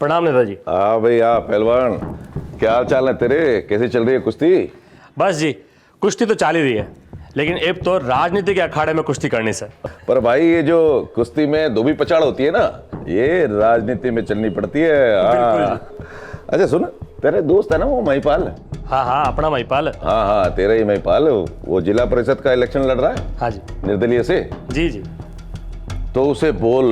प्रणाम नेताजी। हाँ भाई, हाँ पहलवान, क्या हाल चाल है तेरे? कैसे चल रही है कुश्ती? बस जी, कुश्ती तो चाल ही रही है, लेकिन अब तो राजनीति के अखाड़े में कुश्ती करनी से। पर भाई ये जो कुश्ती में धोबी पछाड़ होती है ना, ये राजनीति में चलनी पड़ती है। हाँ। अच्छा सुन, तेरे दोस्त है ना वो महिपाल? हाँ हाँ, अपना महिपाल। हाँ हाँ, तेरा ही महिपाल, वो जिला परिषद का इलेक्शन लड़ रहा है। हाँ जी, निर्दलीय से। जी जी। तो उसे बोल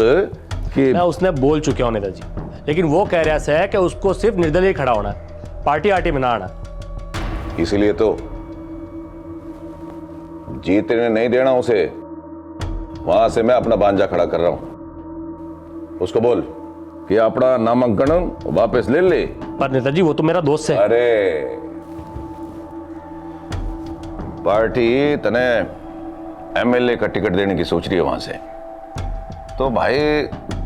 कि मैं उसने बोल चुका हूँ नेताजी, लेकिन वो कह रहा है कि उसको सिर्फ निर्दलीय खड़ा होना है, पार्टी आर्टी में ना आना। इसीलिए तो जीतने नहीं देना उसे, वहां से मैं अपना भांजा खड़ा कर रहा हूं। उसको बोल कि अपना नामांकन वापस ले ले। पर नेताजी वो तो मेरा दोस्त है। अरे पार्टी तने एमएलए का टिकट देने की सोच रही है वहां से, तो भाई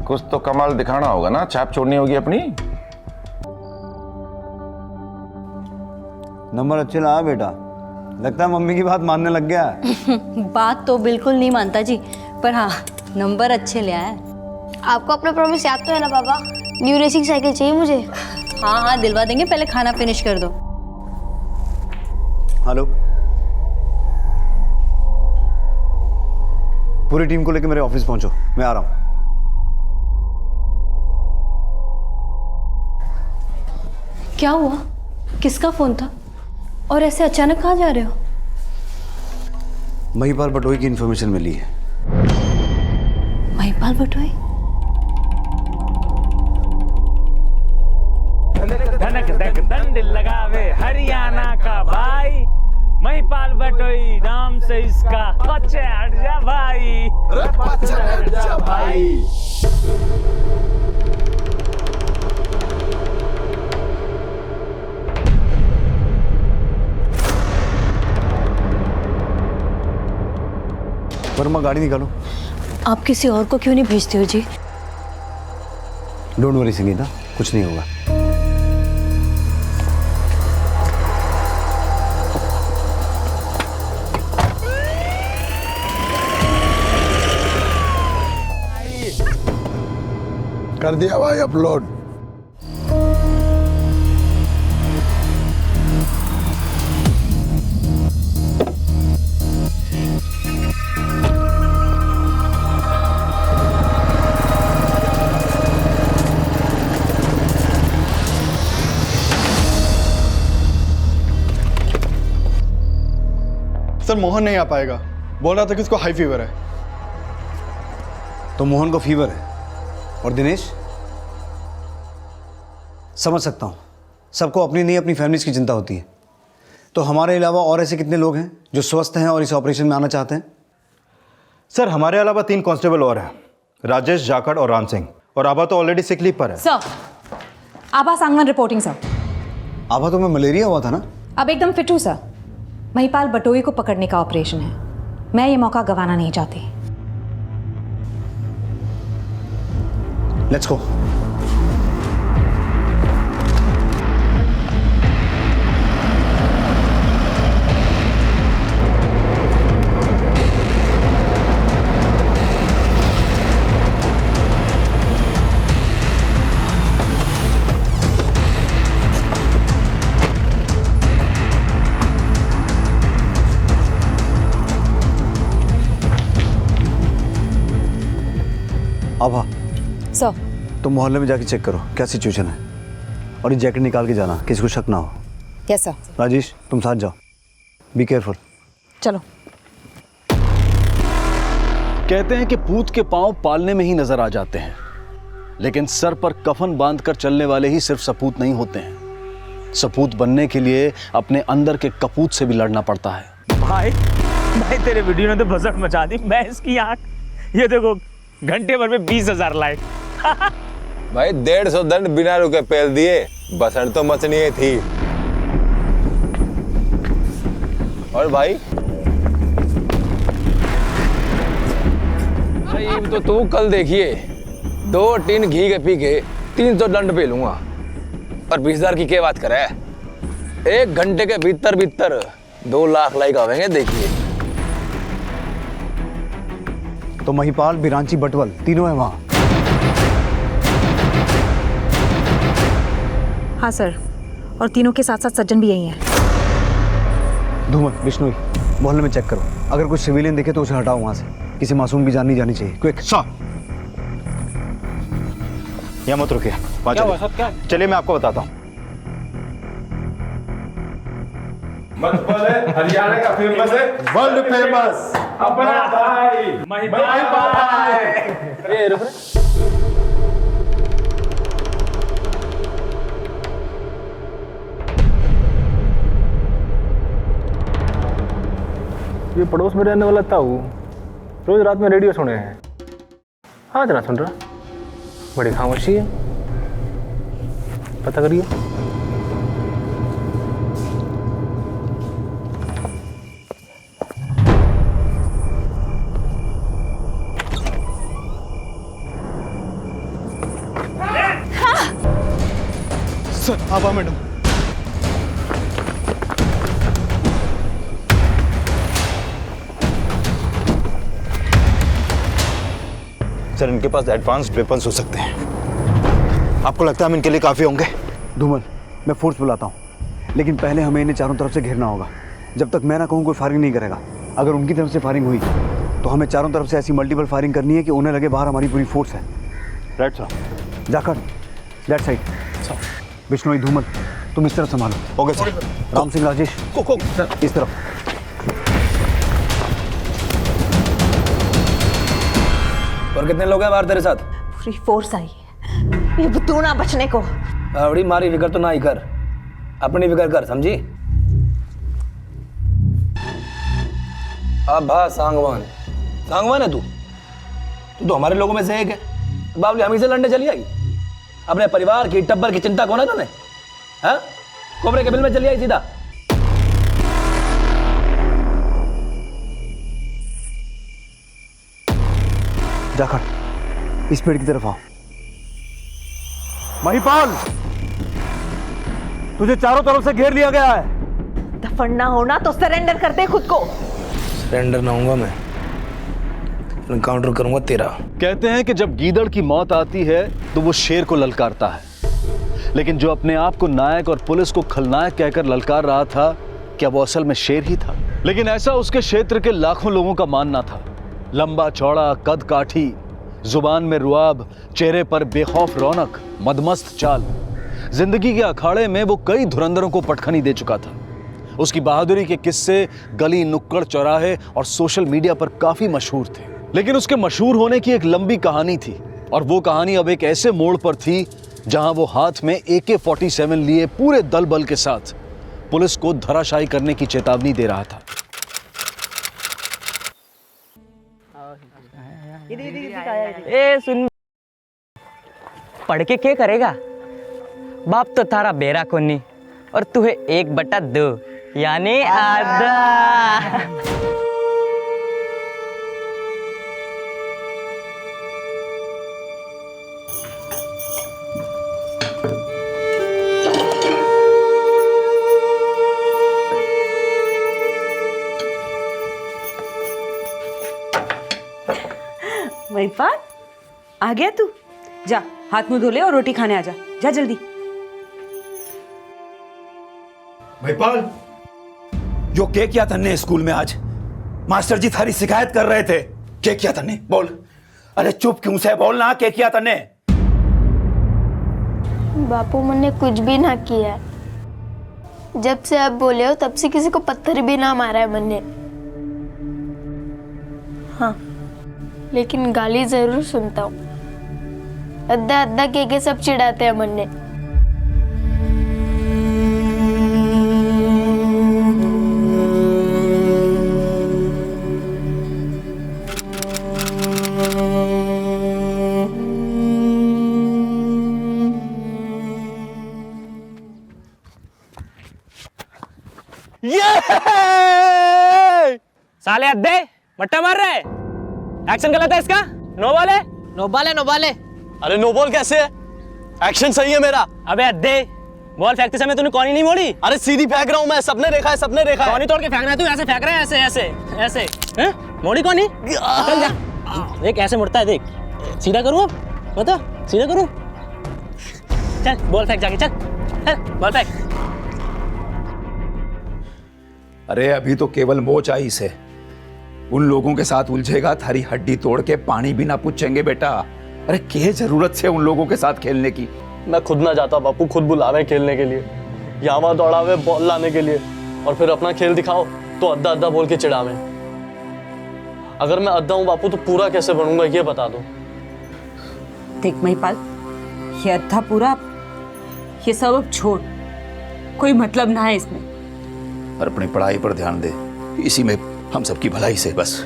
कुछ तो कमाल दिखाना होगा ना, छाप छोड़नी होगी अपनी। नंबर अच्छे लाया बेटा, लगता है मम्मी की बात मानने लग गया है। बात तो बिल्कुल नहीं मानता जी, पर हाँ नंबर अच्छे ले आया। आपको अपना प्रॉमिस याद तो है ना पापा? न्यू रेसिंग साइकिल चाहिए मुझे। हाँ हाँ दिलवा देंगे, पहले खाना फिनिश कर दो। हेलो, पूरी टीम को लेकर मेरे ऑफिस पहुंचो, मैं आ रहा हूं। क्या हुआ? किसका फोन था और ऐसे अचानक कहाँ जा रहे हो? महिपाल बटोई की इन्फॉर्मेशन मिली है। महिपाल बटोई? धनक धक दंड लगावे हरियाणा का भाई, महिपाल बटोई नाम से इसका। पीछे हट जा भाई, पीछे हट जा भाई। वर्मा गाड़ी निकालो। आप किसी और को क्यों नहीं भेजते हो जी? डोंट वरी संगीता, कुछ नहीं होगा। कर दिया भाई अपलोड। सर मोहन नहीं आ पाएगा, बोल रहा था कि उसको हाई फीवर है। तो मोहन को फीवर है और दिनेश? समझ सकता हूँ, सबको अपनी नहीं अपनी फैमिलीज की चिंता होती है। तो हमारे अलावा और ऐसे कितने लोग हैं जो स्वस्थ हैं और इस ऑपरेशन में आना चाहते हैं? सर हमारे अलावा 3 कांस्टेबल और हैं, राजेश, जाखड़ और राम सिंह, और आभा तो ऑलरेडी सिक लीव पर है। सर, आभा सांगवान रिपोर्टिंग सर। आभा तो मैं मलेरिया हुआ था ना? अब एकदम फिट हूँ सर। महिपाल बटोई को पकड़ने का ऑपरेशन है, मैं ये मौका गंवाना नहीं चाहती। Let's go. Abha, sir. तो मोहल्ले में जाके चेक करो क्या सिचुएशन है, और ये जैकेट निकाल के जाना, किसी को शक ना हो। Yes sir. राजेश तुम साथ जाओ, बी केयरफुल। चलो। कहते हैं कि पूत के पांव पालने में ही नजर आ जाते हैं, लेकिन सर पर कफन बांधकर चलने वाले ही सिर्फ सपूत नहीं होते हैं। सपूत बनने के लिए अपने अंदर के कपूत से भी लड़ना पड़ता है। भाई भाई तेरे वीडियो ने तो बजट मचा दी। मैं इसकी आंख, ये देखो घंटे भर में 20,000 लाइक। भाई 150 दंड बिना रुके पेल दिए, बसंत तो मचनी थी। और भाई तो तू कल देखिए, 2 टीन घी के पी के 300 दंड पे लूंगा, और 20,000 की क्या बात करे? 1 घंटे के भीतर भीतर 2 लाख लाइक आवेंगे, देखिए। तो महिपाल, बिरांची, बटवल तीनों है वहां। हाँ सर, और तीनों के साथ साथ सज्जन भी यही हैं। धूमल, बिश्नोई, मोहल्ले में चेक करो। अगर कुछ सिविलियन दिखे तो उसे हटाओ वहाँ से। किसी मासूम की जान नहीं जानी चाहिए। क्विक। सर, यहाँ मत रुकिए, वहाँ चलिए। चलिए मैं आपको बताता हूँ। हरियाणा का फेमस है, वर्ल्ड फेमस अपना भाई महिपाल। अरे रुक रे। ये पड़ोस में रहने वाला ताऊ रोज रात में रेडियो सुने हैं, आज ना सुन रहा। बड़ी खामोशी है, पता करिए। सर, आभा मैडम। सर, इनके पास एडवांस्ड वेपन्स हो सकते हैं। आपको लगता है हम इनके लिए काफ़ी होंगे? धूमल, मैं फोर्स बुलाता हूँ, लेकिन पहले हमें इन्हें चारों तरफ से घेरना होगा। जब तक मैं ना कहूँ कोई फायरिंग नहीं करेगा। अगर उनकी तरफ से फायरिंग हुई तो हमें चारों तरफ से ऐसी मल्टीपल फायरिंग करनी है कि उन्हें लगे बाहर हमारी पूरी फोर्स है। Right sir. जाकर दैट साइड। बिश्नोई, धूमल, तुम इस तरफ संभालो। Okay sir. राम सिंह, राजेश, इस तरफ। और कितने लोग हैं बाहर तेरे साथ? पूरी फोर्स आई है ये बतूना बचने को। बड़ी मारी फिक्र तो ना ही कर, अपनी फिक्र कर, समझी? अब भा सांगवान सांगवान है तू तो हमारे लोगों में से एक है। बाबली हम ही से लड़ने चली आई? अपने परिवार की टब्बर की चिंता कौन है तूने? हाँ, कोबरे के बिल में चली आई सीधा। जाकर इस पेड़ की तरफ आओ। महिपाल, तुझे चारों तरफ से घेर लिया गया है। दफन होना तो सरेंडर कर दे खुद को। सरेंडर ना होऊंगा मैं, एनकाउंटर करूंगा तेरा। कहते हैं कि जब गीदड़ की मौत आती है तो वो शेर को ललकारता है, लेकिन जो अपने आप को नायक और पुलिस को खलनायक कहकर ललकार रहा था, क्या वो असल में शेर ही था? लेकिन ऐसा उसके क्षेत्र के लाखों लोगों का मानना था। लंबा चौड़ा, कद काठी, जुबान में रुआब, चेहरे पर बेखौफ रौनक, मदमस्त चाल। जिंदगी के अखाड़े में वो कई धुरंधरों को पटखनी दे चुका था। उसकी बहादुरी के किस्से गली, नुक्कड़, चौराहे और सोशल मीडिया पर काफी मशहूर थे। लेकिन उसके मशहूर होने की एक लंबी कहानी थी, और वो कहानी अब एक ऐसे मोड़ पर थी जहां वो हाथ में AK-47 लिए पूरे दल बल के साथ पुलिस को धराशायी करने की चेतावनी दे रहा था। ए सुन, पढ़ के क्या करेगा? बाप तो थारा बेरा कोनी और तू है 1/2 यानी आधा। महिपाल, आ गया तू? जा हाथ मुंह धो ले और रोटी खाने आ जा। जा जल्दी। महिपाल, जो क्या किया तन्ने स्कूल में आज? मास्टर जी थारी शिकायत कर रहे थे। क्या किया तन्ने? बोल। अरे चुप क्यों से? बोल ना, क्या किया तन्ने? बापू, मैंने कुछ भी ना किया। जब से आप बोले हो तब से किसी को पत्थर भी ना मारा है मैंने। हाँ, लेकिन गाली जरूर सुनता हूँ। अद्धा अद्धा के सब चिढ़ाते हैं मन्ने। साले अद्दे मट्टा मार रहे। एक्शन गलत है इसका। नो बॉल है, नो बॉल है, नो बॉल है। अरे नो बॉल कैसे है? एक्शन सही है मेरा। अबे अद्दे, बॉल फेंकते समय तूने कौनी नहीं मोड़ी? अरे सीधी फेंक रहा हूँ मैं, सबने देखा है, सबने देखा है। कौनी तोड़ के फेंक रहा है तू? ऐसे फेंक रहा है, ऐसे ऐसे ऐसे। हैं? मोड़ी कौनी? चल जा। देख ऐसे मुड़ता है, देख। सीधा करूँ अब? बता, सीधा करूँ? चल बॉल फेंक जाके, चल। अरे अभी तो केवल मोच आई से, उन लोगों के साथ उलझेगा थारी हड्डी तोड़ के पानी भी ना पूछेंगे बेटा। अरे क्या जरूरत से उन लोगों के साथ खेलने की? मैं खुद ना जाता बापू, खुद बुलावे खेलने के लिए, यहाँ वहाँ दौड़ावे बॉल लाने के लिए, और फिर अपना खेल दिखाओ तो अद्धा अद्धा बोल के चिढ़ावे। अगर मैं अद्धा हूँ बापू तो पूरा कैसे बनूंगा ये बता दो। देख महिपाल, ये अद्धा पूरा ये सब अब छोड़, कोई मतलब ना है इसमें। और अपनी पढ़ाई पर ध्यान दे, इसी में हम सबकी भलाई से बस।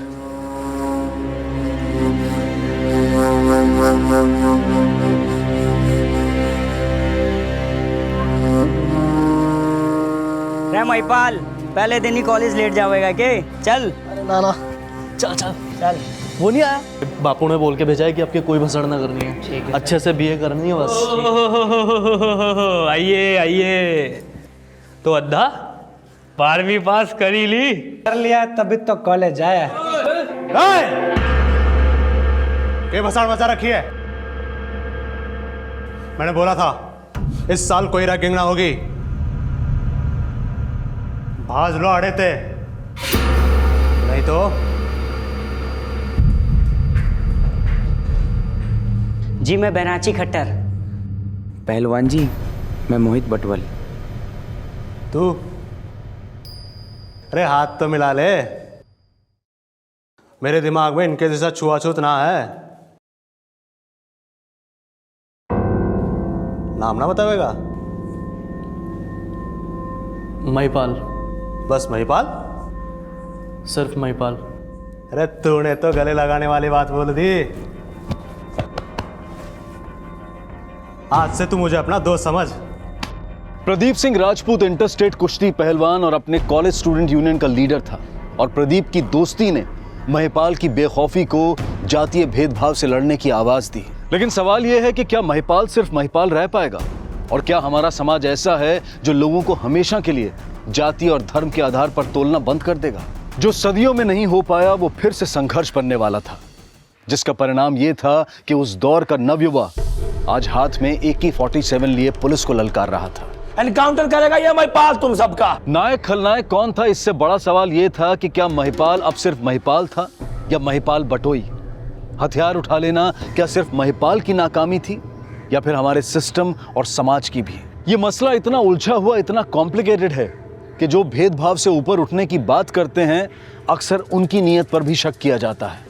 रे महिपाल, पहले दिन ही कॉलेज लेट जाएगा के? चल। अरे ना ना, चल चल चल। वो नहीं आया, बापू ने बोल के भेजा है कि आपके कोई भसड़ ना करनी है, अच्छे से बीए करनी है बस। आइए आइए। तो अद्धा 12वीं पास करी ली? कर लिया तभी तो कॉलेज आया। ये भसाड़ मचा रखी है। मैंने बोला था इस साल कोई रैगिंग ना होगी। भाज लो अड़े थे, नहीं तो। जी मैं बेनाची खट्टर। पहलवान जी मैं मोहित बटवल। तू? अरे हाथ तो मिला ले, मेरे दिमाग में इनके जैसा छुआछूत ना है। नाम ना बतावेगा? महिपाल। बस महिपाल? सिर्फ महिपाल। अरे तूने तो गले लगाने वाली बात बोल दी। आज से तू मुझे अपना दोस्त समझ। प्रदीप सिंह राजपूत इंटरस्टेट कुश्ती पहलवान और अपने कॉलेज स्टूडेंट यूनियन का लीडर था, और प्रदीप की दोस्ती ने महिपाल की बेखौफी को जातीय भेदभाव से लड़ने की आवाज दी। लेकिन सवाल यह है कि क्या महिपाल सिर्फ महिपाल रह पाएगा, और क्या हमारा समाज ऐसा है जो लोगों को हमेशा के लिए जाति और धर्म के आधार पर तोलना बंद कर देगा? जो सदियों में नहीं हो पाया वो फिर से संघर्ष बनने वाला था, जिसका परिणाम ये था कि उस दौर का नवयुवा आज हाथ में AK-47 लिए पुलिस को ललकार रहा था। एनकाउंटर करेगा ये महिपाल तुम सबका? नायक खलनायक कौन था, इससे बड़ा सवाल यह था कि क्या महिपाल अब सिर्फ महिपाल था या महिपाल बटोई? हथियार उठा लेना क्या सिर्फ महिपाल की नाकामी थी, या फिर हमारे सिस्टम और समाज की भी? ये मसला इतना उलझा हुआ, इतना कॉम्प्लिकेटेड है कि जो भेदभाव से ऊपर उठने की बात करते हैं अक्सर उनकी नीयत पर भी शक किया जाता है।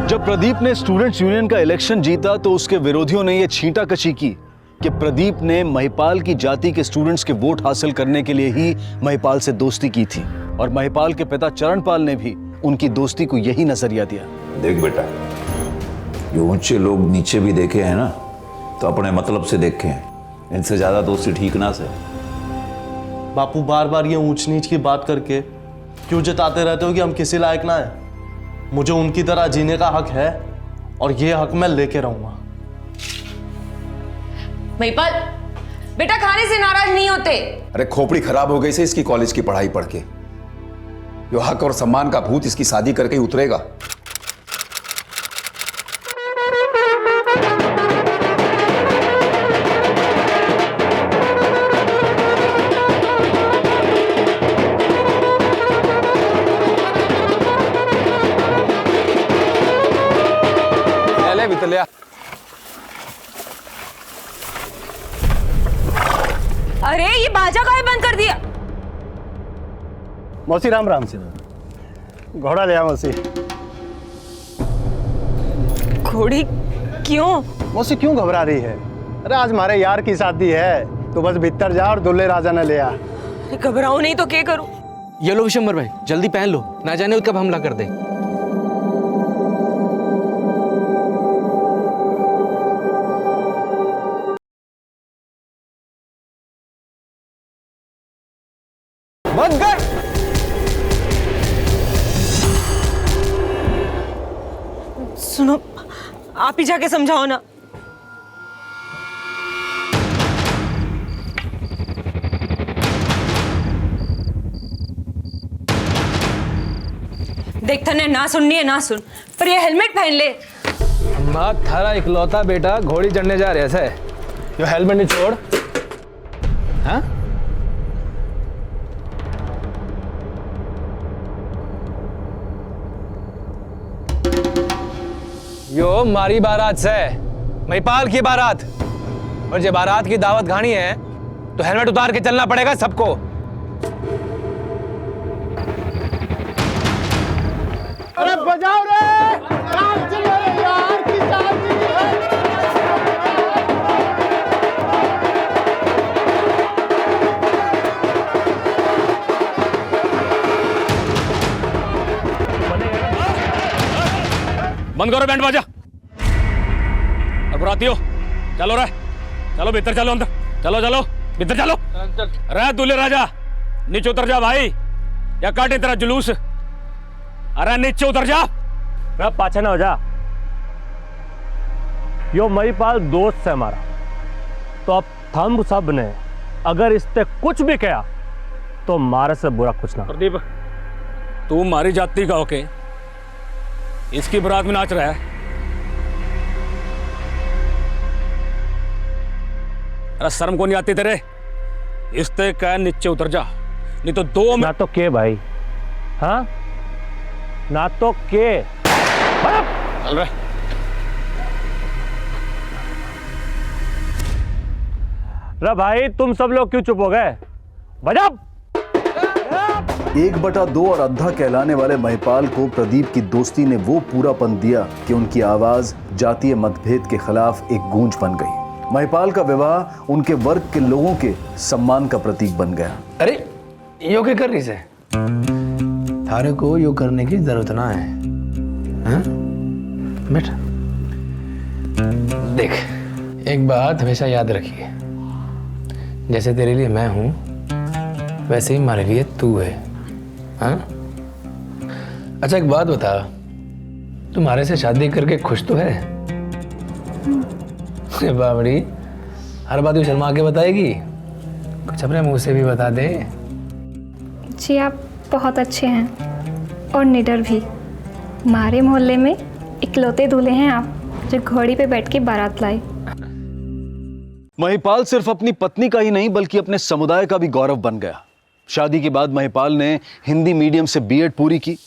जब प्रदीप ने स्टूडेंट्स यूनियन का इलेक्शन जीता तो उसके विरोधियों ने यह छींटाकशी की कि प्रदीप ने महिपाल की जाति के स्टूडेंट्स के वोट हासिल करने के लिए ही महिपाल से दोस्ती की थी, और महिपाल के पिता चरणपाल ने भी उनकी दोस्ती को यही नजरिया दिया। देख बेटा, जो ऊंचे लोग नीचे भी देखे हैं ना, तो अपने मतलब से देखे हैं, इनसे ज्यादा दोस्ती ठीक ना से। बापू बार बार ये ऊंच नीच की बात करके क्यों जताते रहते हो कि हम किसी लायक ना है? मुझे उनकी तरह जीने का हक है, और ये हक मैं लेके रहूंगा। महिपाल बेटा, खाने से नाराज नहीं होते। अरे खोपड़ी खराब हो गई से इसकी कॉलेज की पढ़ाई पढ़ के। जो हक और सम्मान का भूत इसकी शादी करके ही उतरेगा। बितलिया, अरे ये बाजा काहे बंद कर दिया? मौसी राम राम से घोड़ा ले आ मौसी। घोड़ी क्यों? मौसी क्यों घबरा रही है? अरे आज हमारे यार की शादी है, तो बस भीतर जा और दुल्हे राजा ने ले आ। घबराओ नहीं तो क्या करूं? ये लो विशंबर भाई, जल्दी पहन लो, ना जाने कब हमला कर दे। बंद कर। सुनो, आप ही जाके समझाओ ना। देख तने ना सुननी है ना सुन, पर ये हेलमेट पहन ले। माँ थारा इकलौता बेटा घोड़ी चढ़ने जा रहे है, यो हेलमेट नहीं छोड़। हाँ यो मारी बारात से महिपाल की बारात, और जब बारात की दावत खानी है तो हेलमेट उतार के चलना पड़ेगा सबको। अरे बजाओ रे, नाच रे यार की शादी है। बंद करो बैंड बाजा। और बुराती हो, चलो रे, चलो भीतर चलो, अंदर चलो, चलो भीतर चलो। अरे दूल्हे राजा नीचे उतर जा भाई, या काटे तेरा जुलूस। अरे नीचे उतर जा, पाछे ना हो जा। यो महिपाल दोस्त है हमारा, तो अब थम सब ने अगर इससे कुछ भी कहा तो मारे से बुरा कुछ ना। प्रदीप, तू मारी जाति का होके इसकी बारात में नाच रहा है। अरे शर्म को नहीं आती तेरे? इससे कह नीचे उतर जा, नहीं तो दो ना तो के भाई, हाँ ना तो के। चल रहे भाई, तुम सब लोग क्यों चुप हो गए? बजा। 1/2 और अद्धा कहलाने वाले महिपाल को प्रदीप की दोस्ती ने वो पूरापन दिया कि उनकी आवाज जातीय मतभेद के खिलाफ एक गूंज बन गई। महिपाल का विवाह उनके वर्ग के लोगों के सम्मान का प्रतीक बन गया। अरे यो क्या कर रही से? थारे को यो करने की जरूरत ना है, हाँ? बैठ। देख, एक बात हमेशा याद रखिए, जैसे तेरे लिए मैं हूं वैसे ही हमारे लिए तू है, हाँ? अच्छा एक बात बता, तुम्हारे से शादी करके खुश तो है? बाबड़ी, हर बात शर्मा के बताएगी, कुछ अपने मुंह से भी बता दे। जी आप बहुत अच्छे हैं और निडर भी। हमारे मोहल्ले में इकलौते दूल्हे हैं आप, जो घोड़ी पे बैठ के बारात लाए। महिपाल सिर्फ अपनी पत्नी का ही नहीं बल्कि अपने समुदाय का भी गौरव बन गया। शादी के बाद महिपाल ने हिंदी मीडियम से बीएड पूरी की।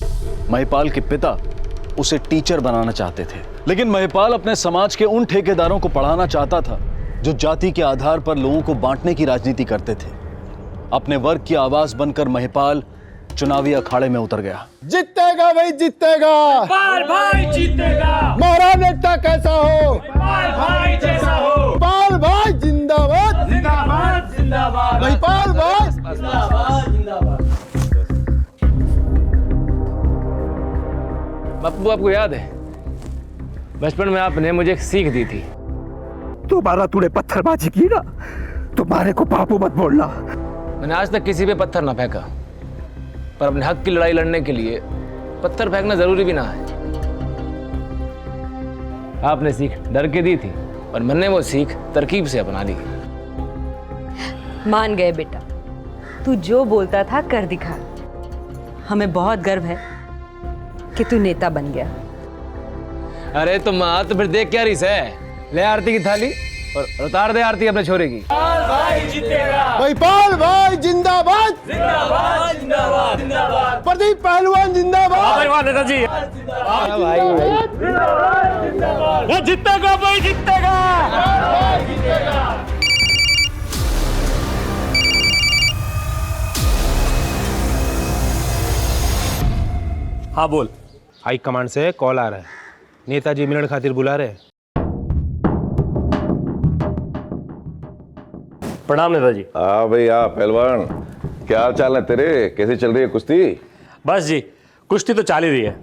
महिपाल के पिता उसे टीचर बनाना चाहते थे, लेकिन महिपाल अपने समाज के उन ठेकेदारों को पढ़ाना चाहता था जो जाति के आधार पर लोगों को बांटने की राजनीति करते थे। अपने वर्ग की आवाज बनकर महिपाल चुनावी अखाड़े में उतर गया। जीतेगा भाई जीतेगा, महिपाल भाई जीतेगा। हमारा नेता कैसा हो? महिपाल भाई जैसा हो। महिपाल भाई जिंदाबाद जिंदाबाद जिंदाबाद। महिपाल भाई जिंदाबाद जिंदाबाद। बापू, आपको याद है बचपन में आपने मुझे एक सीख दी थी? दोबारा तूने पत्थरबाजी की ना, तुम्हारे को बापू मत बोलना। मैंने आज तक किसी पे पत्थर ना फेंका, पर अपने हक की लड़ाई लड़ने के लिए पत्थर फेंकना जरूरी भी ना है। आपने सीख डर के दी थी और मैंने वो सीख तरकीब से अपना ली। मान गए बेटा, तू जो बोलता था कर दिखा। हमें बहुत गर्व है कि तू नेता बन गया। अरे तो माँ, तो फिर देख क्या रही है? ले आरती की थाली और उतार दे आरती अपने छोरे की। महिपाल भाई जीतेगा। महिपाल भाई जिंदाबाद जिंदाबाद जिंदाबाद जिंदाबाद। प्रदीप पहलवान जिंदाबाद। नेताजी भाई जीतेगा भाई जीतेगा। हाँ बोल। हाई कमांड से कॉल आ रहा है, नेताजी मिलन खातिर बुला रहे। प्रणाम नेताजी। हाँ भाई, हाँ पहलवान, क्या हाल चाल है तेरे? कैसे चल रही है कुश्ती? बस जी, कुश्ती तो चाल ही रही है,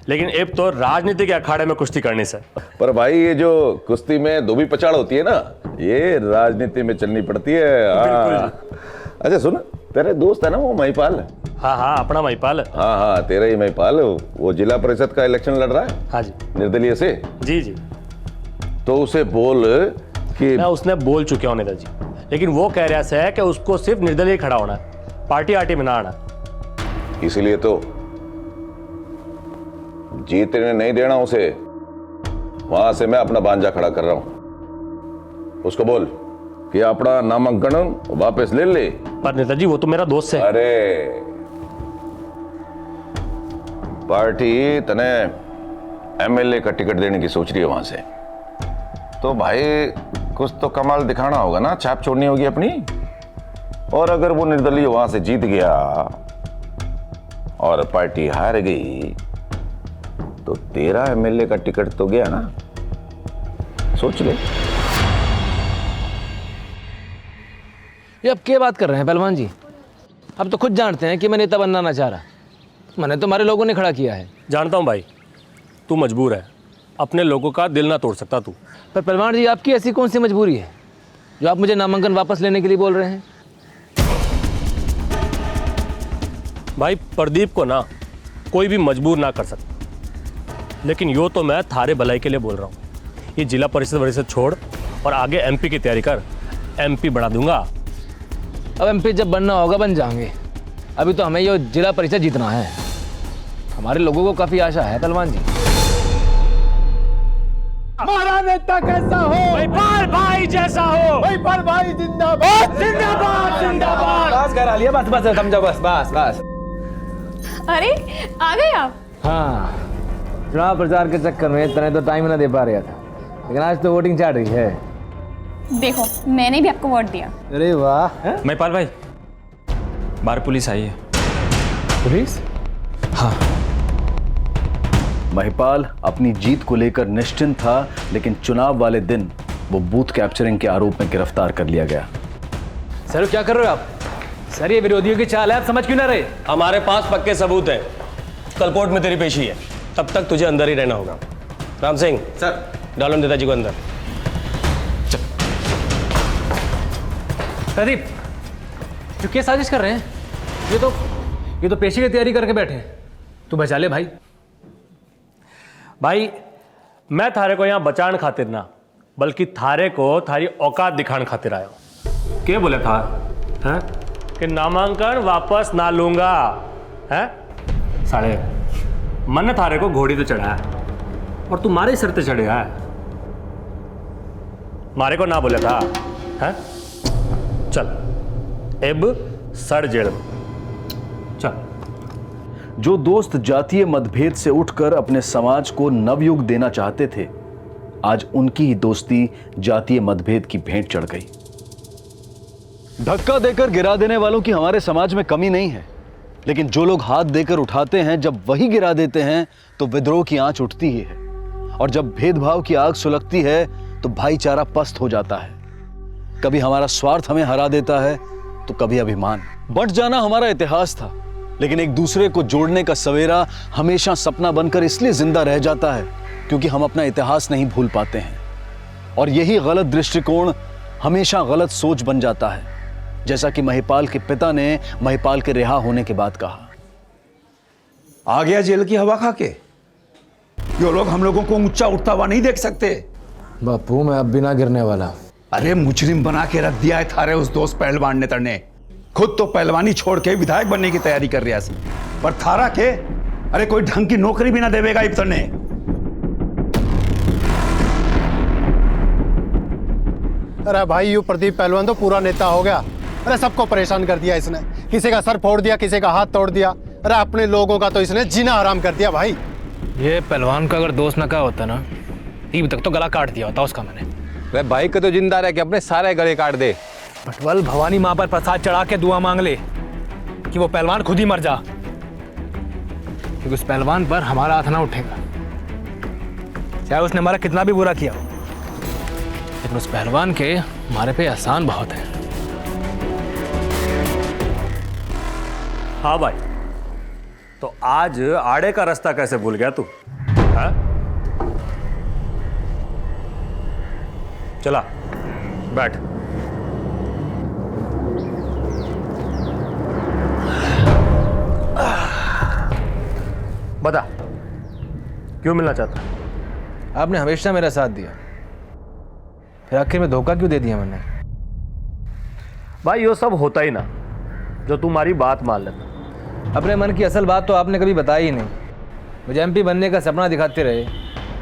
लेकिन अब तो राजनीति के अखाड़े में कुश्ती करनी से। पर भाई ये जो कुश्ती में धोबी पछाड़ होती है ना, ये राजनीति में चलनी पड़ती है। हाँ। अच्छा सुन, तेरे दोस्त है ना वो महिपाल? हाँ हाँ, अपना महिपाल। हाँ हाँ, तेरा ही महिपाल, वो जिला परिषद का इलेक्शन लड़ रहा है। हाँ जी। निर्दलीय से? जी जी। तो उसे बोल कि मैं उसने बोल चुका हूँ नेताजी, लेकिन वो कह रहा है कि उसको सिर्फ निर्दलीय खड़ा होना है, पार्टी आर्टी में ना आना। इसलिए तो जीतने नहीं देना उसे, वहां से मैं अपना भांजा खड़ा कर रहा हूं। उसको बोल कि अपना नामांकन वापस ले ले। पर नेताजी वो तो मेरा दोस्त है। अरे पार्टी तने एमएलए का टिकट देने की सोच रही है वहां से, तो भाई कुछ तो कमाल दिखाना होगा ना, छाप छोड़नी होगी अपनी। और अगर वो निर्दलीय वहां से जीत गया और पार्टी हार गई तो तेरा एमएलए का टिकट तो गया ना, सोच ले। ये अब क्या बात कर रहे हैं पहलवान जी? अब तो खुद जानते हैं कि मैं नेता बनना ना चाह रहा, मैंने तो हमारे लोगों ने खड़ा किया है। जानता हूं भाई, तू मजबूर है, अपने लोगों का दिल ना तोड़ सकता तू। पर पहलवान जी आपकी ऐसी कौन सी मजबूरी है जो आप मुझे नामांकन वापस लेने के लिए बोल रहे हैं? भाई प्रदीप को ना कोई भी मजबूर ना कर सकता, लेकिन यो तो मैं थारे भलाई के लिए बोल रहा हूँ। ये जिला परिषद छोड़ और आगे एमपी की तैयारी कर, एमपी बढ़ा दूंगा। अब एमपी जब बनना होगा बन जाएंगे, अभी तो हमें ये जिला परिषद जीतना है। हमारे लोगों को काफी आशा है पहलवान जी। हमारा नेता कैसा हो? महिपाल भाई जैसा हो। महिपाल भाई जिंदाबाद जिंदाबाद जिंदाबाद। बस करा लिया, बस बस समझो, बस बस बस। अरे आ गए आप? हाँ, चुनाव प्रचार के चक्कर में तने तो टाइम ना दे पा रहा था, लेकिन आज तो वोटिंग चल रही है। देखो मैंने भी आपको वोट दिया। अरे वाह। महिपाल भाई, बाहर पुलिस आई है। पुलिस? हाँ। महिपाल अपनी जीत को लेकर निश्चिंत था, लेकिन चुनाव वाले दिन वो बूथ कैप्चरिंग के आरोप में गिरफ्तार कर लिया गया। सर क्या कर रहे हो आप? सर ये विरोधियों की चाल है, आप समझ क्यों ना रहे? हमारे पास पक्के सबूत हैं, कल कोर्ट में तेरी पेशी है, तब तक तुझे अंदर ही रहना होगा। राम सिंह सर, डालो नेताजी को अंदर। प्रदीप, जो क्या साजिश कर रहे हैं? ये तो पेशी की तैयारी करके बैठे हैं। तू बचा ले भाई। भाई मैं थारे को यहाँ बचान खातिर ना, बल्कि थारे को थारी औकात दिखाने खातिर आया हूँ। क्या बोले था हैं कि नामांकन वापस ना लूंगा है? साढ़े मन ने थारे को घोड़ी तो चढ़ाया और तू मारे सिर पे चढ़े है। मारे को ना बोले था हैं? चल अब सड़ जेड़ चल। जो दोस्त जातीय मतभेद से उठकर अपने समाज को नवयुग देना चाहते थे, आज उनकी ही दोस्ती जातीय मतभेद की भेंट चढ़ गई। धक्का देकर गिरा देने वालों की हमारे समाज में कमी नहीं है, लेकिन जो लोग हाथ देकर उठाते हैं, जब वही गिरा देते हैं तो विद्रोह की आंच उठती ही है, और जब भेदभाव की आग सुलगती है तो भाईचारा पस्त हो जाता है। कभी हमारा स्वार्थ हमें हरा देता है तो कभी अभिमान। बंट जाना हमारा इतिहास था, लेकिन एक दूसरे को जोड़ने का सवेरा हमेशा सपना बनकर इसलिए जिंदा रह जाता है क्योंकि हम अपना इतिहास नहीं भूल पाते हैं, और यही गलत दृष्टिकोण हमेशा गलत सोच बन जाता है, जैसा कि महिपाल के पिता ने महिपाल के रिहा होने के बाद कहा। आ गया जेल की हवा खा के। ये लोग हम लोगों को ऊंचा उठता हुआ नहीं देख सकते। बापू मैं अब भी ना गिरने वाला। अरे मुजरिम बना के रख दिया है थारे उस दोस्त पहलवान ने तरने। खुद तो पहलवानी छोड़ के विधायक बनने की तैयारी कर रहा सी, पर थारा के अरे कोई ढंग की नौकरी भी ना देवेगा इब्तर ने। अरे भाई यू प्रदीप पहलवान तो पूरा नेता हो गया। अरे सबको परेशान कर दिया इसने, किसी का सर फोड़ दिया, किसी का हाथ तोड़ दिया। अरे अपने लोगों का तो इसने जीना आराम कर दिया भाई। ये पहलवान का अगर दोस्त ना क्या होता ना, अभी तक तो गला काट दिया होता उसका मैंने। अरे भाई का तो जिंदा रह के अपने सारे गले काट दे। भटवल भवानी माँ पर प्रसाद चढ़ा के दुआ मांग ले कि वो पहलवान खुद ही मर जा, क्योंकि उस पहलवान पर हमारा हाथ ना उठेगा, चाहे उसने हमारा कितना भी बुरा किया हो। लेकिन उस पहलवान के हमारे पे एहसान बहुत है। हाँ भाई, तो आज आड़े का रास्ता कैसे भूल गया तू? हाँ? चला बैठ। बता क्यों मिलना चाहता? आपने हमेशा मेरा साथ दिया, फिर आखिर में धोखा क्यों दे दिया मैंने? भाई ये सब होता ही ना जो तुम्हारी बात मान लेता। अपने मन की असल बात तो आपने कभी बताई ही नहीं। मुझे एमपी बनने का सपना दिखाते रहे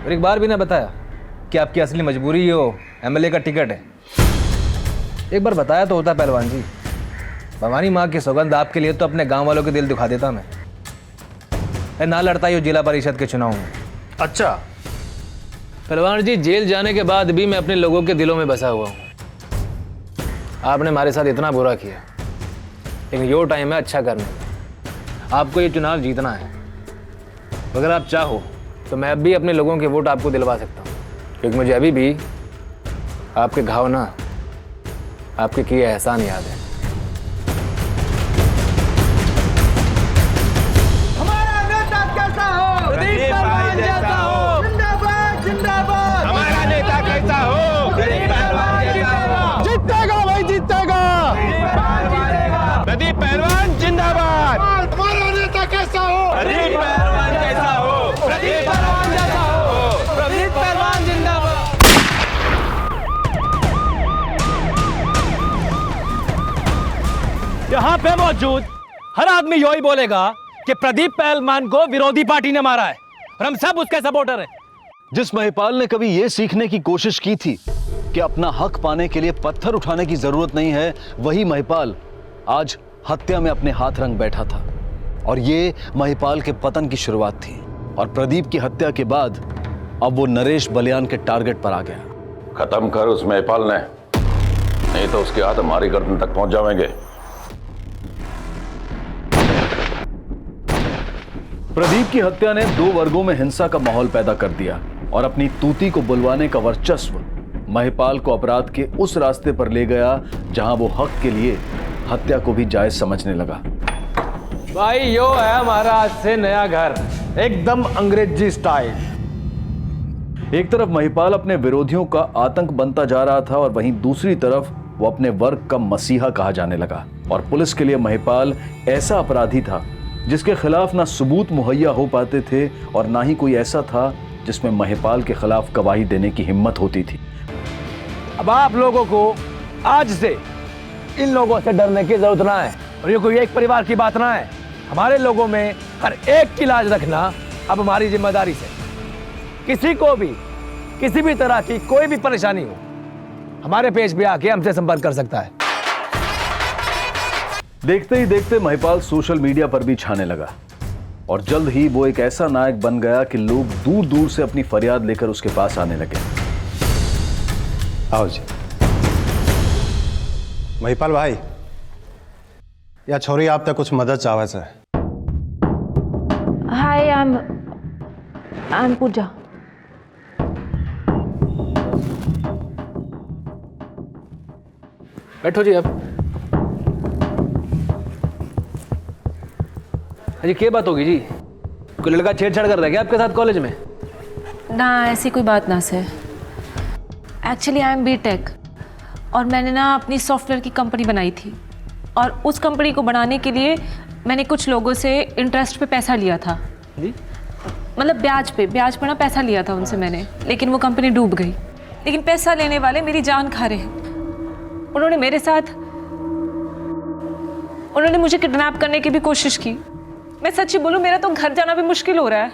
और एक बार भी ना बताया कि आपकी असली मजबूरी हो एमएलए का टिकट है। एक बार बताया तो होता पहलवान जी। भवानी माँ की सौगंध आपके लिए तो अपने गांव वालों के दिल दुखा देता मैं। ना लड़ता ही हो जिला परिषद के चुनाव में। अच्छा पहलवान जी, जेल जाने के बाद भी मैं अपने लोगों के दिलों में बसा हुआ हूँ। आपने हमारे साथ इतना बुरा किया, लेकिन यो टाइम है अच्छा करने का। आपको ये चुनाव जीतना है। अगर आप चाहो तो मैं अब भी अपने लोगों के वोट आपको दिलवा सकता हूँ, क्योंकि मुझे अभी भी आपके घाव ना आपके किए एहसान याद है। हमारा नेता कैसा हो? प्रदीप पहलवान जैसा हो। जिंदाबाद जिंदाबाद। हमारा नेता कैसा हो? प्रदीप पहलवान जैसा हो। जीतेगा भाई जीतेगा। प्रदीप पहलवान जिंदाबाद। हमारा नेता कैसा हो? प्रदीप पहलवान कैसा हो? प्रदीप पहलवान जैसा हो। प्रदीप पहलवान जिंदाबाद। यहाँ पे मौजूद हर आदमी यही बोलेगा कि प्रदीप पहलवान को विरोधी पार्टी ने मारा है और हम सब उसके सपोर्टर हैं। जिस महिपाल ने कभी यह सीखने की कोशिश की थी कि अपना हक पाने के लिए पत्थर उठाने की जरूरत नहीं है, वही महिपाल आज हत्या में अपने हाथ रंग बैठा था। और ये महिपाल के पतन की शुरुआत थी। और प्रदीप की हत्या के बाद अब वो नरेश बलियान के टारगेट पर आ गया। खत्म कर उस महिपाल ने, नहीं तो उसके हाथ हमारी गर्दन तक पहुंच जाएंगे। प्रदीप की हत्या ने दो वर्गों में हिंसा का माहौल पैदा कर दिया और अपनी तूती को बुलवाने का वर्चस्व महिपाल को अपराध के उस रास्ते पर ले गया जहां वो हक के लिए हत्या को भी जायज समझने लगा। भाई यो है हमारा आज से नया घर, एकदम अंग्रेजी स्टाइल। एक तरफ महिपाल अपने विरोधियों का आतंक बनता जा रहा था और वहीं दूसरी तरफ वो अपने वर्ग का मसीहा कहा जाने लगा। और पुलिस के लिए महिपाल ऐसा अपराधी था जिसके खिलाफ ना सबूत मुहैया हो पाते थे और ना ही कोई ऐसा था जिसमें महिपाल के खिलाफ गवाही देने की हिम्मत होती थी। अब आप लोगों को आज से इन लोगों से डरने की जरूरत ना है। और ये कोई एक परिवार की बात ना है। हमारे लोगों में हर एक की लाज रखना अब हमारी जिम्मेदारी से। किसी को भी किसी भी तरह की कोई भी परेशानी हो, हमारे पेज पे आके हमसे संपर्क कर सकता है। देखते ही देखते महिपाल सोशल मीडिया पर भी छाने लगा और जल्द ही वो एक ऐसा नायक बन गया कि लोग दूर दूर से अपनी फरियाद लेकर उसके पास आने लगे। आओ जी। महिपाल भाई, या छोरी आप तक कुछ मदद चाहे से। हाय, आई एम पूजा। बैठो जी। अब अजी क्या बात होगी जी? कोई लड़का छेड़छाड़ कर रहा है क्या आपके साथ कॉलेज में? ना, ऐसी कोई बात ना sir. Actually I am BTech और मैंने ना अपनी सॉफ्टवेयर की कंपनी बनाई थी और उस कंपनी को बनाने के लिए मैंने कुछ लोगों से इंटरेस्ट पे पैसा लिया था जी। मतलब ब्याज पे ना पैसा लिया था उनसे मैंने, लेकिन वो कंपनी डूब गई। लेकिन पैसा लेने वाले मेरी जान खा रहे हैं। उन्होंने मुझे किडनैप करने की भी कोशिश की। मैं सच्ची बोलूं, मेरा तो घर जाना भी मुश्किल हो रहा है।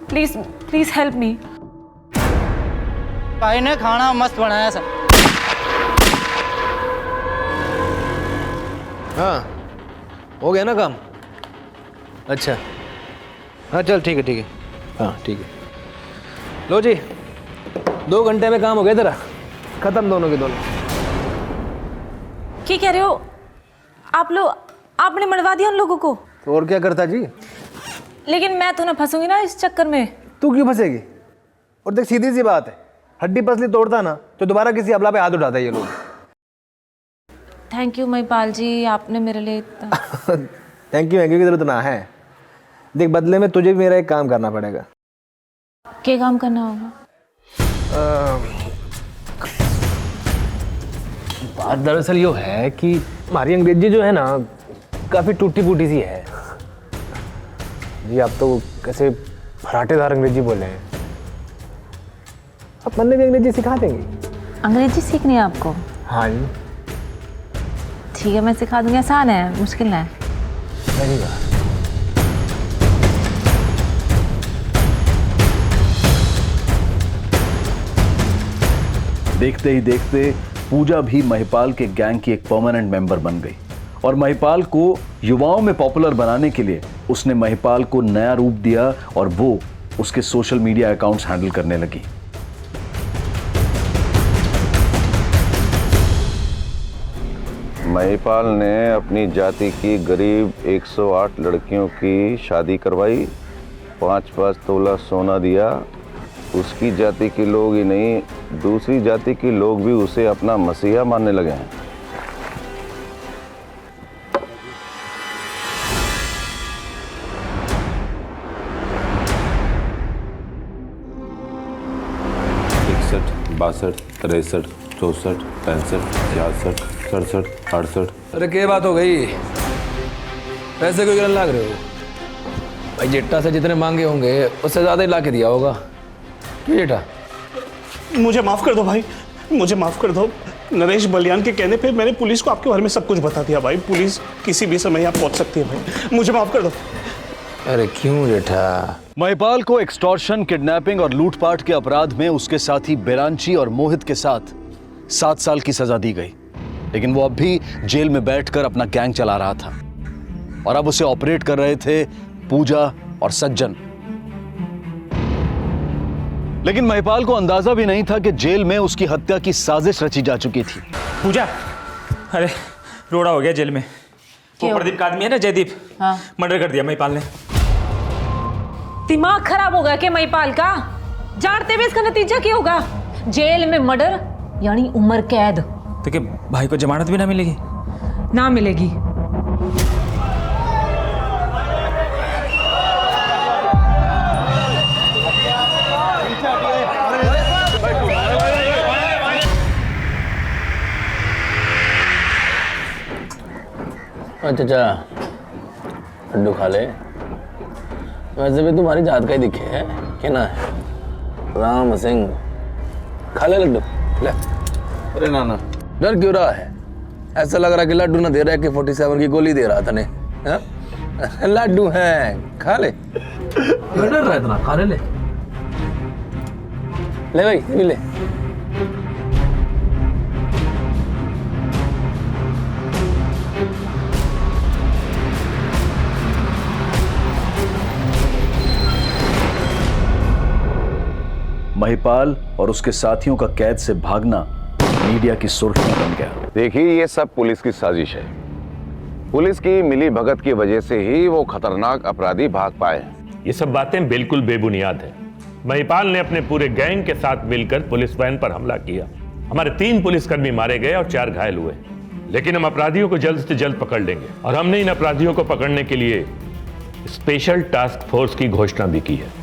Please please help me. भाई ने खाना मस्त बनाया सर। हाँ, हो गया ना काम? अच्छा, हाँ चल ठीक है। हाँ ठीक है। लो जी, 2 घंटे में काम हो गया तेरा, खत्म दोनों के दोनों। क्या कह रहे हो आप लोग? आपने मरवा दिया उन लोगों को? तो और क्या करता जी? लेकिन मैं तो ना फंसूंगी ना इस चक्कर में। तू क्यों फंसेगी? और देख, सीधी सी बात है, हड्डी पसली तोड़ता ना तो दोबारा किसी अबला पे हाथ उठाता है ये लोग। थैंक यू महिपाल जी, आपने मेरे लिए थैंक यू की जरूरत ना है। देख, बदले में तुझे भी मेरा एक काम करना पड़ेगा। क्या काम करना होगा? बात दरअसल ये है कि हमारी अंग्रेजी जो है ना काफ़ी टूटी फूटी सी है जी। आप तो कैसे फराटेदार अंग्रेजी बोले हैं। आप मन में भी अंग्रेजी सिखा देंगे? अंग्रेजी सीखनी है आपको? हाँ जी। ठीक है, मैं सिखा दूंगी। आसान है, मुश्किल ना है। Very good. देखते ही देखते पूजा भी महिपाल के गैंग की एक परमानेंट मेंबर बन गई और महिपाल को युवाओं में पॉपुलर बनाने के लिए उसने महिपाल को नया रूप दिया और वो उसके सोशल मीडिया अकाउंट्स हैंडल करने लगी। महिपाल ने अपनी जाति की गरीब 108 लड़कियों की शादी करवाई, 5-5 तोला सोना दिया। उसकी जाति के लोग ही नहीं, दूसरी जाति के लोग भी उसे अपना मसीहा मानने लगे हैं। बासठ, 63, 64, 65, 66, 67, 68। अरे क्या बात हो गई, पैसे क्यों गिरने लग रहे हो? भाई जेठा से जितने मांगे होंगे उससे ज्यादा ही ला के दिया होगा। क्यों जेठा? मुझे माफ कर दो भाई, मुझे माफ कर दो। नरेश बलियान के कहने पे मैंने पुलिस को आपके बारे में सब कुछ बता दिया भाई। पुलिस किसी भी समय यहाँ पहुंच सकती है भाई, मुझे माफ कर दो। अरे क्यों जेठा? महिपाल को एक्सटॉर्शन, किडनैपिंग और लूटपाट के अपराध में उसके साथी बिरांची और मोहित के साथ 7 साल की सजा दी गई, लेकिन वो अब भी जेल में बैठकर अपना गैंग चला रहा था और अब उसे ऑपरेट कर रहे थे पूजा और सज्जन। लेकिन महिपाल को अंदाजा भी नहीं था कि जेल में उसकी हत्या की साजिश रची जा चुकी थी। पूजा, अरे रोड़ा हो गया जेल में। वो प्रदीप का आदमी है ना, जयदीप, हाँ। मर्डर कर दिया महिपाल ने। दिमाग खराब होगा क्या महिपाल का? जानते भी इसका नतीजा क्या होगा? जेल में मर्डर यानी उम्र कैद। तो क्या भाई को जमानत भी ना मिलेगी? ना मिलेगी। अच्छा, लड्डू खा ले। वैसे भी तुम्हारी जात का ही दिखे है क्या ना है? राम सिंह, खा ले लड्डू, ले। अरे ना, डर क्यों रहा है? ऐसा लग रहा है कि लड्डू ना दे रहा है कि 47 की गोली दे रहा था ने। लड्डू है, खा ले। क्यों डर रहा है इतना? खा ले, ले भाई, ये भी ले। महिपाल और उसके साथियों का कैद से भागना मीडिया की सुर्खियों बन गया। देखिए, ये सब पुलिस की साजिश है। पुलिस की मिली भगत की वजह से ही वो खतरनाक अपराधी भाग पाए। ये सब बातें बिल्कुल बेबुनियाद है। महिपाल ने अपने पूरे गैंग के साथ मिलकर पुलिस वैन पर हमला किया। हमारे 3 पुलिसकर्मी मारे गए और 4 घायल हुए। लेकिन हम अपराधियों को जल्द से जल्द पकड़ लेंगे और हमने इन अपराधियों को पकड़ने के लिए स्पेशल टास्क फोर्स की घोषणा भी की है।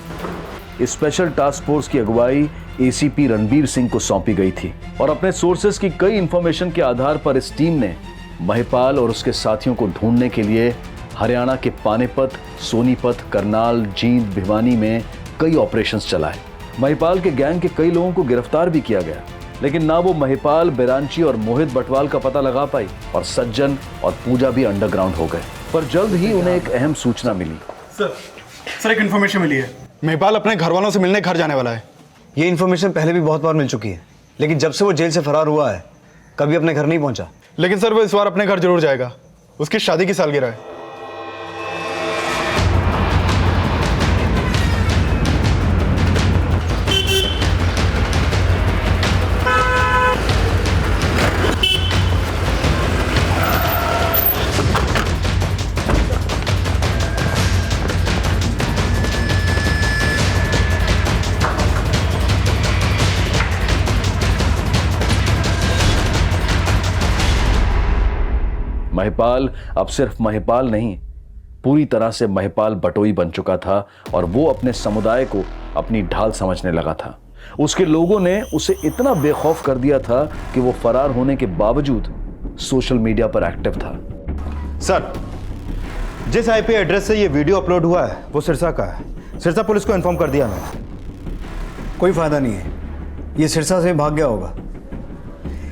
इस स्पेशल टास्क फोर्स की अगुवाई एसीपी रणबीर सिंह को सौंपी गई थी और अपने सोर्सेस की कई इंफॉर्मेशन के आधार पर इस टीम ने महिपाल और उसके साथियों को ढूंढने के लिए हरियाणा के पानीपत, सोनीपत, करनाल, जींद, भिवानी में कई ऑपरेशंस चलाए। महिपाल के गैंग के कई लोगों को गिरफ्तार भी किया गया, लेकिन ना वो महिपाल, बिरांची और मोहित बटवाल का पता लगा पाई और सज्जन और पूजा भी अंडरग्राउंड हो गए। पर जल्द ही उन्हें एक अहम सूचना मिली। सर एक इन्फॉर्मेशन मिली है। महिपाल अपने घर वालों से मिलने घर जाने वाला है। ये इन्फॉर्मेशन पहले भी बहुत बार मिल चुकी है, लेकिन जब से वो जेल से फरार हुआ है कभी अपने घर नहीं पहुंचा। लेकिन सर वो इस बार अपने घर जरूर जाएगा। उसकी शादी की सालगिरह है। महिपाल अब सिर्फ महिपाल नहीं, पूरी तरह से महिपाल बटोई बन चुका था और वो अपने समुदाय को अपनी ढाल समझने लगा था। उसके लोगों ने उसे इतना बेखौफ कर दिया था कि वो फरार होने के बावजूद सोशल मीडिया पर एक्टिव था। सर, जिस आईपी एड्रेस से ये वीडियो अपलोड हुआ है वो सिरसा का है। सिरसा पुलिस को इन्फॉर्म कर दिया मैंने। कोई फायदा नहीं है, ये सिरसा से भाग गया होगा।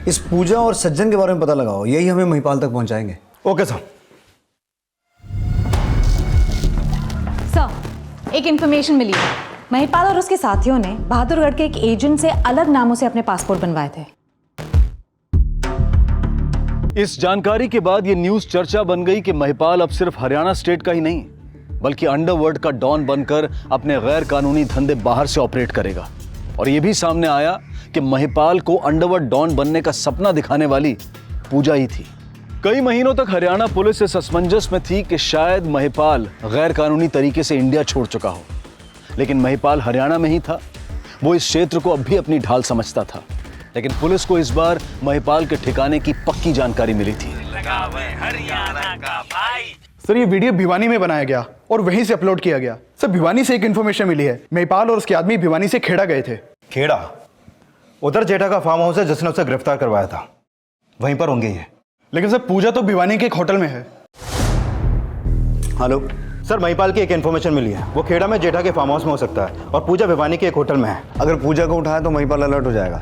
इस पूजा और सज्जन के बारे में पता लगाओ, यही हमें महिपाल तक पहुंचाएंगे। Okay sir. सर, एक इंफॉर्मेशन मिली है। महिपाल और उसके साथियों ने बहादुरगढ़ के एक एजेंट से अलग नामों से अपने पासपोर्ट बनवाए थे। इस जानकारी के बाद ये न्यूज चर्चा बन गई कि महिपाल अब सिर्फ हरियाणा स्टेट का ही नहीं बल्कि अंडरवर्ल्ड का डॉन बनकर अपने गैर कानूनी धंधे बाहर से ऑपरेट करेगा। और ये भी सामने आया कि महिपाल को अंडरवर्ल्ड डॉन बनने का सपना दिखाने वाली पूजा ही थी। कई महीनों तक हरियाणा पुलिस इस असमंजस में थी कि शायद महिपाल गैर कानूनी तरीके से इंडिया छोड़ चुका हो, लेकिन महिपाल हरियाणा में ही था। वो इस क्षेत्र को अब भी अपनी ढाल समझता था, लेकिन पुलिस को इस बार महिपाल के ठिकाने की पक्की जानकारी मिली थी। हरियाणा का भाई। सर ये वीडियो भिवानी में बनाया गया और वहीं से अपलोड किया गया। सर भिवानी से एक इन्फॉर्मेशन मिली है, महिपाल और उसके आदमी भिवानी से खेड़ा गए थे। खेड़ा? उधर जेठा का फार्म हाउस है जिसने उसे गिरफ्तार करवाया था, वहीं पर होंगे ये। लेकिन सर पूजा तो भिवानी के एक होटल में है। हेलो सर, महिपाल की एक इन्फॉर्मेशन मिली है, वो खेड़ा में जेठा के फार्म हाउस में हो सकता है और पूजा भिवानी के एक होटल में है। अगर पूजा को उठाया तो महिपाल अलर्ट हो जाएगा।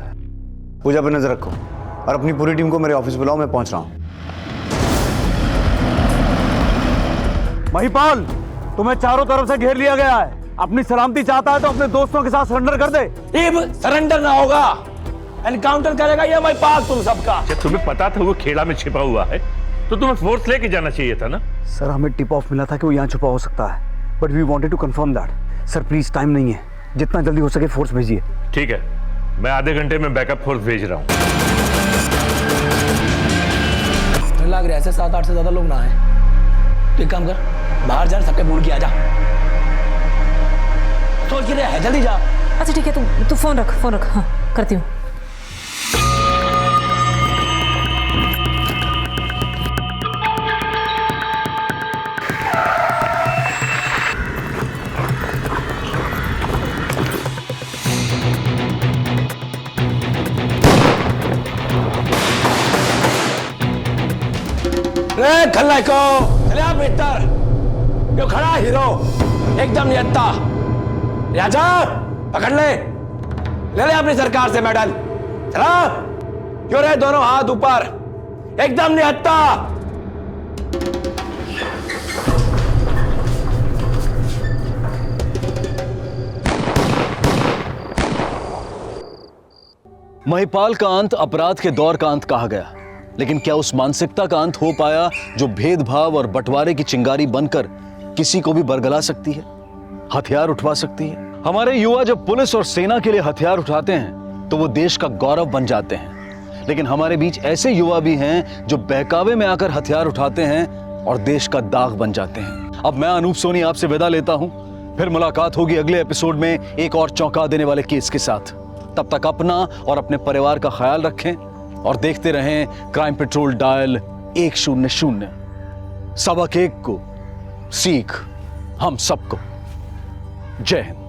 पूजा पर नजर रखो और अपनी पूरी टीम को मेरे ऑफिस बुलाओ, मैं पहुंच रहा हूं। महिपाल, तुम्हें चारों तरफ से घेर लिया गया है। अपनी सलामती चाहता है तो अपने दोस्तों के साथ सरेंडर कर दे। सरेंडर ना होगा, एनकाउंटर करेगा ये महिपाल तुम सबका। जब तुम्हें पता था वो खेड़ा में छिपा हुआ है तो तुम्हें फोर्स लेके जाना चाहिए था ना। सर हमें टिप ऑफ मिला था कि वो यहाँ छुपा हो सकता है, but we wanted to confirm that. Sir please time नहीं है, जितना जल्दी हो सके फोर्स भेजिए। ठीक है, मैं आधे घंटे में बैकअप फोर्स भेज रहा हूँ। लग रहा है ऐसे 7-8 से ज्यादा लोग ना आए। तो एक काम कर, बाहर जा, सबके बोल के आ जा। सोच के है, जल्दी जा। अच्छा ठीक है, तू फोन रख। हाँ करती हूँ। खलनायको चले आप भीतर। जो खड़ा हीरो एकदम नियत्ता, राजा पकड़ ले ले अपनी सरकार से मेडल। चला क्यों रहे दोनों हाथ ऊपर, एकदम नियत्ता। महिपाल का अंत अपराध के दौर का अंत कहा गया, लेकिन क्या उस मानसिकता का अंत हो पाया जो भेदभाव और बंटवारे की चिंगारी बनकर किसी को भी बरगला सकती है, हथियार उठवा सकती है? हमारे युवा जब पुलिस और सेना के लिए हथियार उठाते हैं तो वो देश का गौरव बन जाते हैं, लेकिन हमारे बीच ऐसे युवा भी हैं जो बहकावे में आकर हथियार उठाते हैं और देश का दाग बन जाते हैं। अब मैं अनूप सोनी आपसे विदा लेता हूं, फिर मुलाकात होगी अगले एपिसोड में एक और चौंका देने वाले केस के साथ। तब तक अपना और अपने परिवार का ख्याल रखें और देखते रहें क्राइम पेट्रोल डायल 100। सबक एक को सीख हम सबको। जय हिंद।